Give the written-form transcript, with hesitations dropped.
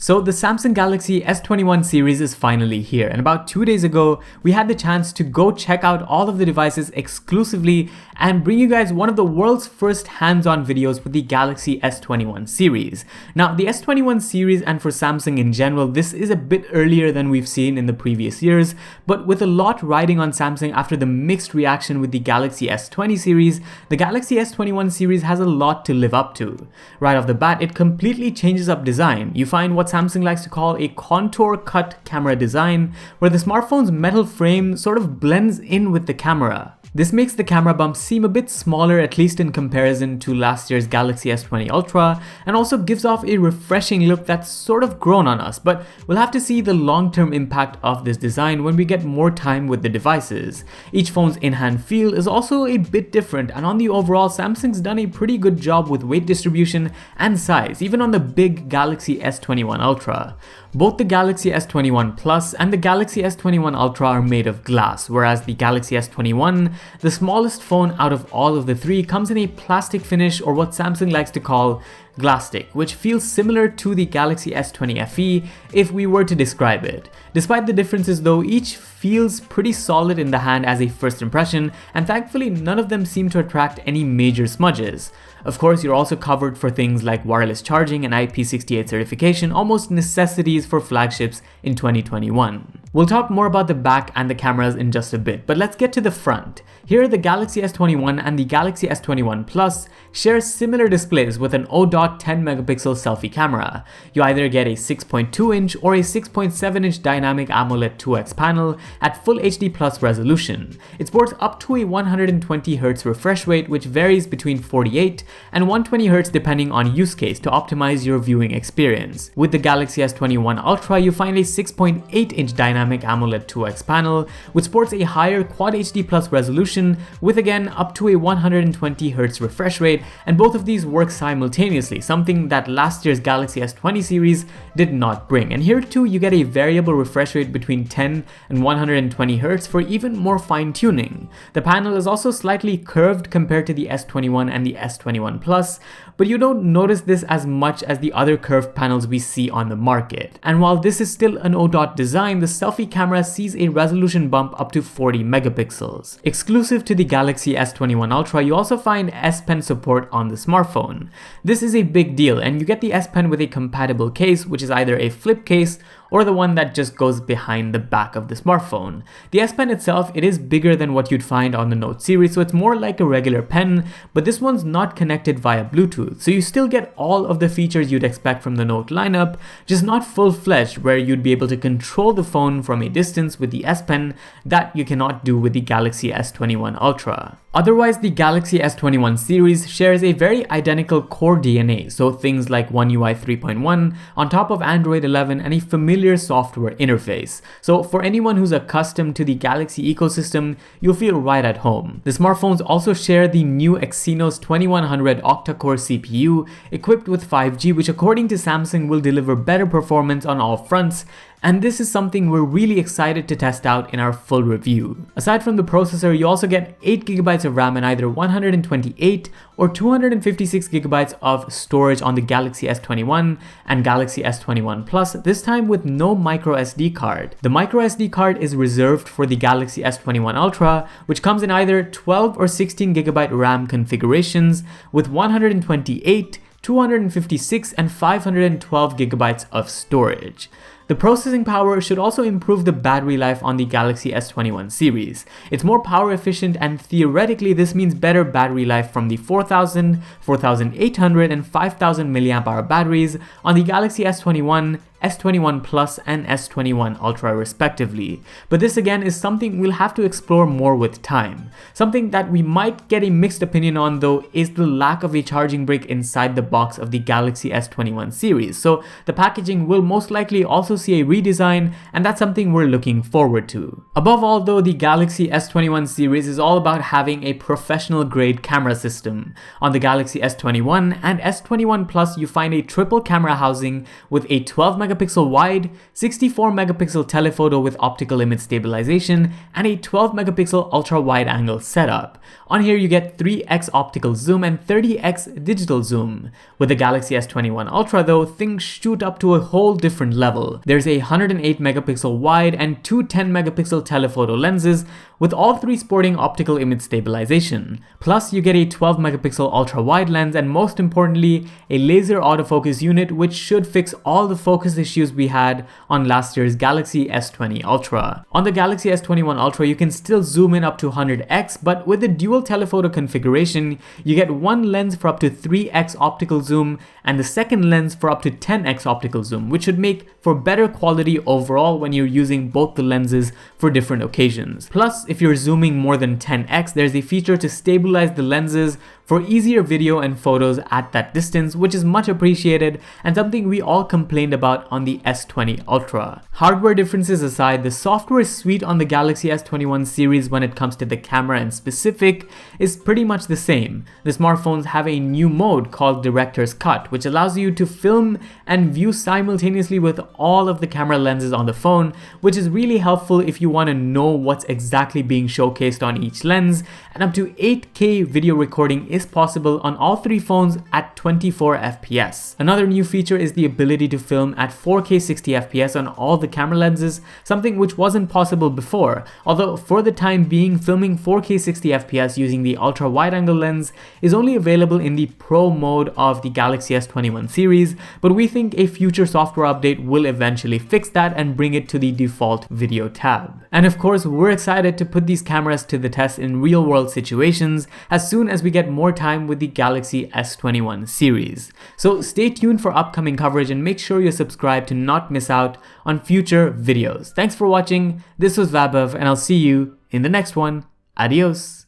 So the Samsung Galaxy S21 series is finally here, and about 2 days ago, we had the chance to go check out all of the devices exclusively and bring you guys one of the world's first hands-on videos with the Galaxy S21 series. Now, the S21 series, and for Samsung in general, this is a bit earlier than we've seen in the previous years, but with a lot riding on Samsung after the mixed reaction with the Galaxy S20 series, the Galaxy S21 series has a lot to live up to. Right off the bat, it completely changes up design. You find what Samsung likes to call a contour cut camera design, where the smartphone's metal frame sort of blends in with the camera. This makes the camera bump seem a bit smaller, at least in comparison to last year's Galaxy S20 Ultra, and also gives off a refreshing look that's sort of grown on us, but we'll have to see the long-term impact of this design when we get more time with the devices. Each phone's in-hand feel is also a bit different, and on the overall, Samsung's done a pretty good job with weight distribution and size, even on the big Galaxy S21 Ultra. Both the Galaxy S21 Plus and the Galaxy S21 Ultra are made of glass, whereas the Galaxy S21, the smallest phone out of all of the three, comes in a plastic finish, or what Samsung likes to call Glastic, which feels similar to the Galaxy S20 FE if we were to describe it. Despite the differences though, each feels pretty solid in the hand as a first impression, and thankfully none of them seem to attract any major smudges. Of course, you're also covered for things like wireless charging and IP68 certification, almost necessities for flagships in 2021. We'll talk more about the back and the cameras in just a bit, but let's get to the front. Here, the Galaxy S21 and the Galaxy S21 Plus share similar displays with an O.10 megapixel selfie camera. You either get a 6.2-inch or a 6.7-inch dynamic AMOLED 2X panel at Full HD Plus resolution. It sports up to a 120Hz refresh rate, which varies between 48 and 120Hz depending on use case to optimize your viewing experience. With the Galaxy S21 Ultra, you find a 6.8-inch dynamic AMOLED 2X panel, which sports a higher Quad HD Plus resolution with again up to a 120Hz refresh rate, and both of these work simultaneously, something that last year's Galaxy S20 series did not bring. And here too, you get a variable refresh rate between 10 and 120Hz for even more fine-tuning. The panel is also slightly curved compared to the S21 and the S21 Plus, but you don't notice this as much as the other curved panels we see on the market. And while this is still an O.dot design, the selfie camera sees a resolution bump up to 40 megapixels. Exclusive to the Galaxy S21 Ultra, you also find S Pen support on the smartphone. This is a big deal, and you get the S Pen with a compatible case, which is either a flip case or the one that just goes behind the back of the smartphone. The S Pen itself, it is bigger than what you'd find on the Note series, so it's more like a regular pen, but this one's not connected via Bluetooth, so you still get all of the features you'd expect from the Note lineup, just not full-fledged, where you'd be able to control the phone from a distance with the S Pen that you cannot do with the Galaxy S21 Ultra. Otherwise, the Galaxy S21 series shares a very identical core DNA, so things like One UI 3.1 on top of Android 11 and a familiar software interface. So for anyone who's accustomed to the Galaxy ecosystem, you'll feel right at home. The smartphones also share the new Exynos 2100 octa-core CPU equipped with 5G, which according to Samsung will deliver better performance on all fronts, and this is something we're really excited to test out in our full review. Aside from the processor, you also get 8GB of RAM and either 128 or 256GB of storage on the Galaxy S21 and Galaxy S21 Plus, this time with no microSD card. The microSD card is reserved for the Galaxy S21 Ultra, which comes in either 12 or 16GB RAM configurations with 128, 256 and 512GB of storage. The processing power should also improve the battery life on the Galaxy S21 series. It's more power efficient, and theoretically this means better battery life from the 4000, 4800 and 5000 mAh batteries on the Galaxy S21, S21 Plus and S21 Ultra respectively. But this again is something we'll have to explore more with time. Something that we might get a mixed opinion on though is the lack of a charging brick inside the box of the Galaxy S21 series. So the packaging will most likely also see a redesign, and that's something we're looking forward to. Above all though, the Galaxy S21 series is all about having a professional grade camera system. On the Galaxy S21 and S21 Plus, you find a triple camera housing with a 12 megapixel wide, 64 megapixel telephoto with optical image stabilization, and a 12 megapixel ultra wide angle setup. On here you get 3x optical zoom and 30x digital zoom. With the Galaxy S21 Ultra though, things shoot up to a whole different level. There's a 108 megapixel wide and two 10 megapixel telephoto lenses, with all three sporting optical image stabilization. Plus you get a 12 megapixel ultra wide lens and most importantly a laser autofocus unit, which should fix all the focus issues we had on last year's Galaxy S20 Ultra. On the Galaxy S21 Ultra you can still zoom in up to 100x, but with the dual telephoto configuration you get one lens for up to 3x optical zoom and the second lens for up to 10x optical zoom, which should make for better quality overall when you're using both the lenses for different occasions. Plus, if you're zooming more than 10x, there's a feature to stabilize the lenses for easier video and photos at that distance, which is much appreciated and something we all complained about on the S20 Ultra. Hardware differences aside, the software suite on the Galaxy S21 series when it comes to the camera and specific is pretty much the same. The smartphones have a new mode called Director's Cut, which allows you to film and view simultaneously with all of the camera lenses on the phone, which is really helpful if you want to know what's exactly being showcased on each lens, and up to 8K video recording is possible on all three phones at 24 FPS. Another new feature is the ability to film at 4K 60 FPS on all the camera lenses, something which wasn't possible before, although for the time being filming 4K 60 FPS using the ultra wide angle lens is only available in the Pro mode of the Galaxy S21 series, but we think a future software update will eventually fix that and bring it to the default video tab. And of course, we're excited to put these cameras to the test in real world situations as soon as we get more time with the Galaxy S21 series. So stay tuned for upcoming coverage and make sure you're subscribed to not miss out on future videos. Thanks for watching. This was Vaibhav and I'll see you in the next one. Adios.